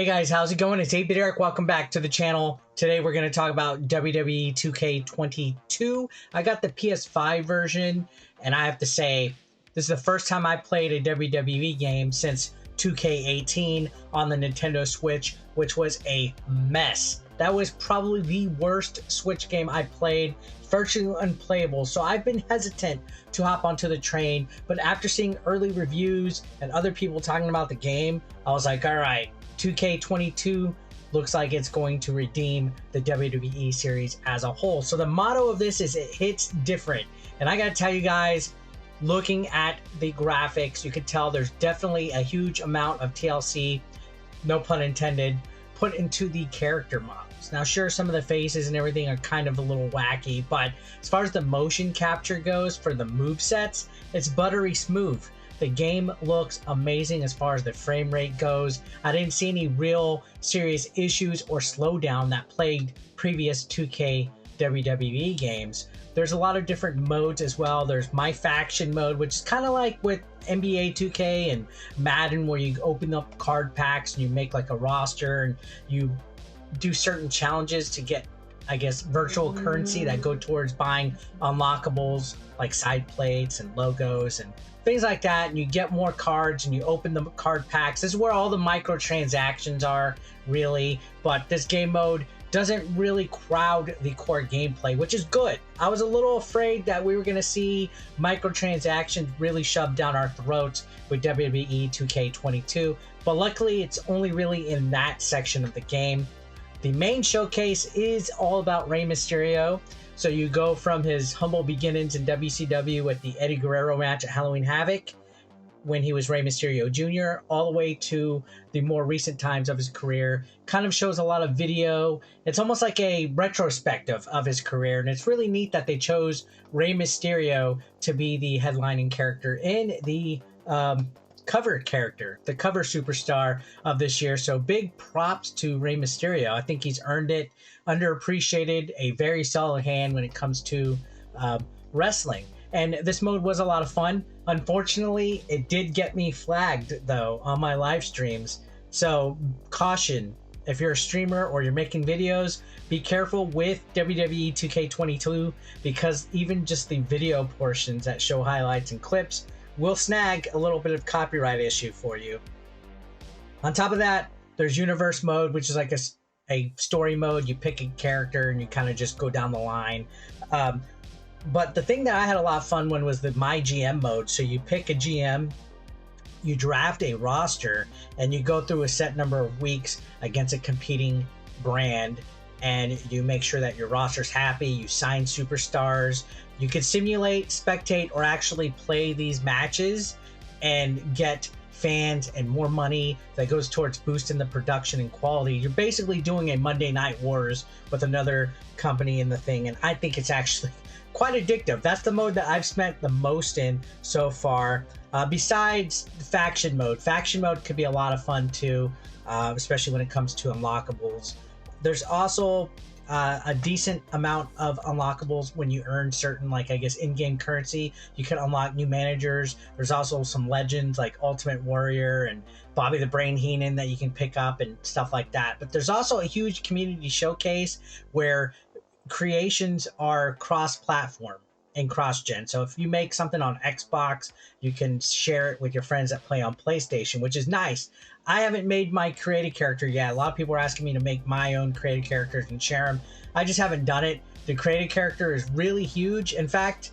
Hey guys, how's it going? It's 8-Bit Eric. Welcome back to the channel. Today we're going to talk about WWE 2k22. I got the PS5 version, and I have to say, this is the first time I played a WWE game since 2k18 on the Nintendo Switch, which was a mess. That was probably the worst Switch game I played, virtually unplayable. So I've been hesitant to hop onto the train, but after seeing early reviews and other people talking about the game, I was like, all right, 2k22 looks like it's going to redeem the WWE series as a whole. So the motto of this is it hits different. And I gotta tell you guys, looking at the graphics, you could tell there's definitely a huge amount of TLC, no pun intended, put into the character models. Now sure, some of the faces and everything are kind of a little wacky, but as far as the motion capture goes for the movesets, it's buttery smooth. The game looks amazing as far as the frame rate goes. I didn't see any real serious issues or slowdown that plagued previous 2K WWE games. There's a lot of different modes as well. There's My Faction mode, which is kind of like with NBA 2K and Madden, where you open up card packs and you make like a roster and you do certain challenges to get, I guess, virtual currency that go towards buying unlockables like side plates and logos and things like that, and you get more cards and you open the card packs. This is where all the microtransactions are, really, but this game mode doesn't really crowd the core gameplay, which is good. I was a little afraid that we were going to see microtransactions really shoved down our throats with WWE 2k22, but luckily it's only really in that section of the game. The main showcase is all about Rey Mysterio. So you go from his humble beginnings in WCW with the Eddie Guerrero match at Halloween Havoc when he was Rey Mysterio Jr. all the way to the more recent times of his career. Kind of shows a lot of video. It's almost like a retrospective of his career, and it's really neat that they chose Rey Mysterio to be the headlining character in the cover character, the cover superstar of this year. So big props to Rey Mysterio. I think he's earned it. Underappreciated, a very solid hand when it comes to wrestling. And this mode was a lot of fun. Unfortunately, it did get me flagged though on my live streams. So caution, if you're a streamer or you're making videos, be careful with WWE 2k22 because even just the video portions that show highlights and clips will snag a little bit of copyright issue for you. On top of that, there's universe mode, which is like a story mode. You pick a character and you kind of just go down the line. But the thing that I had a lot of fun when was the My GM mode. So you pick a GM, you draft a roster, and you go through a set number of weeks against a competing brand, and you make sure that your roster's happy. You sign superstars. You can simulate, spectate, or actually play these matches and get fans and more money that goes towards boosting the production and quality. You're basically doing a Monday Night Wars with another company in the thing, and I think it's actually quite addictive. That's the mode that I've spent the most in so far. Besides the faction mode. Faction mode could be a lot of fun too, especially when it comes to unlockables. There's also a decent amount of unlockables when you earn certain, like, I guess, in-game currency. You can unlock new managers. There's also some legends like Ultimate Warrior and Bobby the Brain Heenan that you can pick up and stuff like that. But there's also a huge community showcase where creations are cross-platform and cross-gen. So if you make something on Xbox, you can share it with your friends that play on PlayStation, which is nice. I haven't made my creative character yet. A lot of people are asking me to make my own creative characters and share them. I just haven't done it. The creative character is really huge. In fact,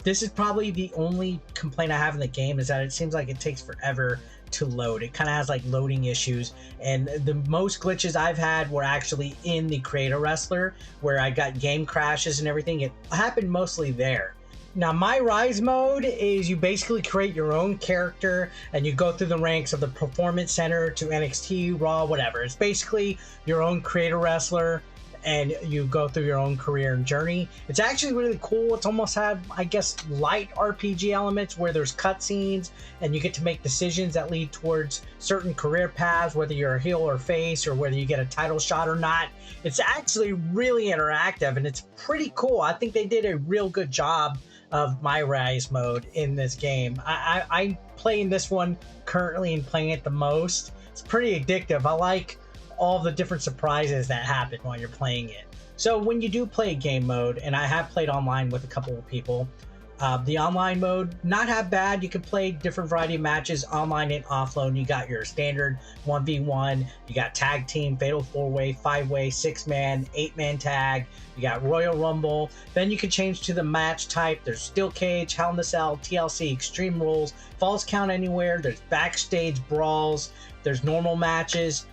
this is probably the only complaint I have in the game, is that it seems like it takes forever to load. It kind of has like loading issues, and the most glitches I've had were actually in the Creator Wrestler, where I got game crashes and everything. It happened mostly there. Now, My Rise mode is you basically create your own character and you go through the ranks of the Performance Center to NXT, Raw, whatever. It's basically your own Creator Wrestler, and you go through your own career and journey. It's actually really cool. It's almost had, I guess, light RPG elements where there's cutscenes and you get to make decisions that lead towards certain career paths, whether you're a heel or face, or whether you get a title shot or not. It's actually really interactive and it's pretty cool. I think they did a real good job of My Rise mode in this game. I'm playing this one currently and playing it the most. It's pretty addictive. I like all the different surprises that happen while you're playing it. So when you do play game mode, and I have played online with a couple of people, the online mode, not half bad. You can play different variety of matches online and offline. You got your standard 1v1, you got tag team, fatal 4-way, 5-way, 6-man, 8-man tag, you got Royal Rumble. Then you can change to the match type. There's Steel Cage, Hell in a Cell, TLC, Extreme Rules, Falls Count Anywhere, there's backstage brawls, there's normal matches.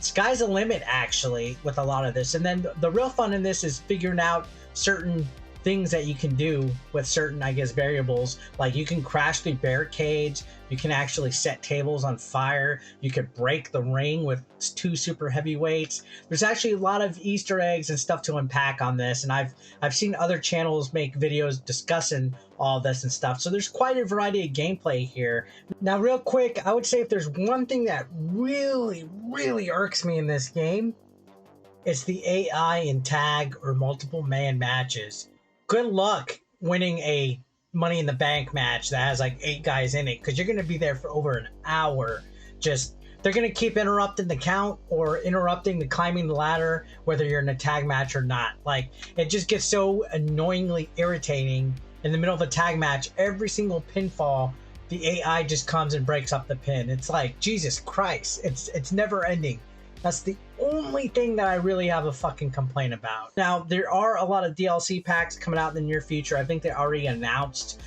Sky's the limit, actually, with a lot of this. And then the real fun in this is figuring out certain things that you can do with certain, I guess, variables. Like you can crash through barricades, you can actually set tables on fire, you could break the ring with 2 super heavyweights. There's actually a lot of Easter eggs and stuff to unpack on this, and I've seen other channels make videos discussing all this and stuff. So there's quite a variety of gameplay here. Now, real quick, I would say if there's one thing that really irks me in this game, it's the AI in tag or multiple man matches. Good luck winning a Money in the Bank match that has like 8 guys in it, because you're going to be there for over an hour. Just, they're going to keep interrupting the count or interrupting the climbing the ladder, whether you're in a tag match or not. Like, it just gets so annoyingly irritating in the middle of a tag match. Every single pinfall, the AI just comes and breaks up the pin. It's like, Jesus Christ, it's never ending. That's the only thing that I really have a fucking complaint about. Now, there are a lot of DLC packs coming out in the near future. I think they already announced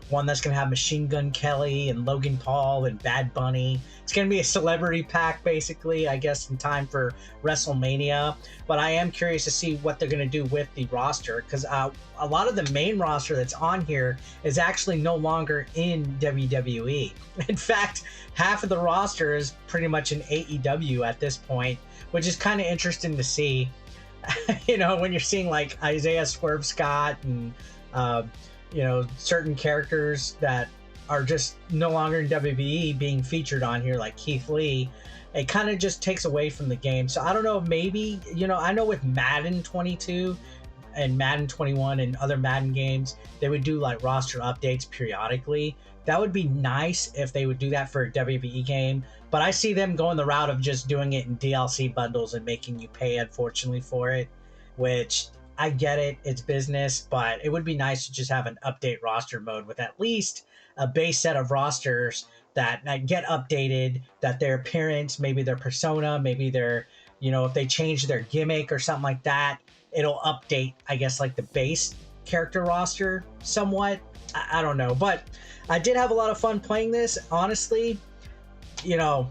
one that's going to have Machine Gun Kelly and Logan Paul and Bad Bunny. It's going to be a celebrity pack, basically, I guess, in time for WrestleMania. But I am curious to see what they're going to do with the roster, because a lot of the main roster that's on here is actually no longer in WWE. In fact, half of the roster is pretty much in AEW at this point, which is kind of interesting to see. You know, when you're seeing like Isaiah Swerve Scott and you know, certain characters that are just no longer in WWE being featured on here, like Keith Lee, it kind of just takes away from the game. So I don't know, maybe, you know, I know with Madden 22 and Madden 21 and other Madden games, they would do like roster updates periodically. That would be nice if they would do that for a WWE game, but I see them going the route of just doing it in DLC bundles and making you pay, unfortunately, for it, which I get it, it's business, but it would be nice to just have an update roster mode with at least a base set of rosters that get updated, that their appearance, maybe their persona, maybe their, you know, if they change their gimmick or something like that, it'll update, I guess, like the base character roster somewhat. I don't know, but I did have a lot of fun playing this. Honestly, you know,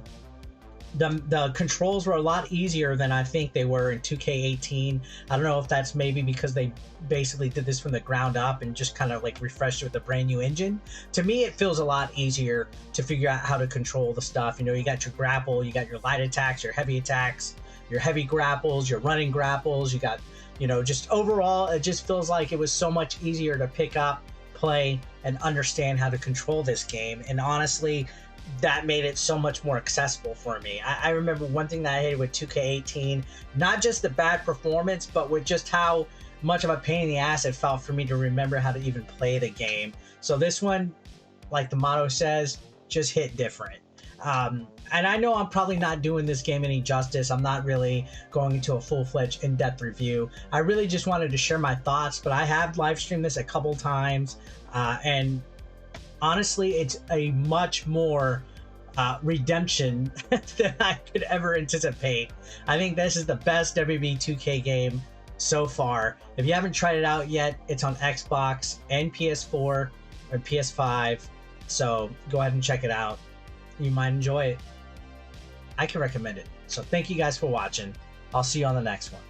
the controls were a lot easier than I think they were in 2K18. I don't know if that's maybe because they basically did this from the ground up and just kind of like refreshed it with a brand new engine. To me, it feels a lot easier to figure out how to control the stuff. You know, you got your grapple, you got your light attacks, your heavy attacks, your heavy grapples, your running grapples. You got, you know, just overall, it just feels like it was so much easier to pick up, play, and understand how to control this game. And honestly, that made it so much more accessible for me. I remember one thing that I hated with 2K18, not just the bad performance, but with just how much of a pain in the ass it felt for me to remember how to even play the game. So this one, like the motto says, just hit different. And I know I'm probably not doing this game any justice. I'm not really going into a full-fledged in-depth review. I really just wanted to share my thoughts, but I have live streamed this a couple times, and honestly, it's a much more redemption than I could ever anticipate. I think this is the best WWE 2K game so far. If you haven't tried it out yet, it's on Xbox and PS4 or PS5, so go ahead and check it out. You might enjoy it. I can recommend it. So thank you guys for watching. I'll see you on the next one.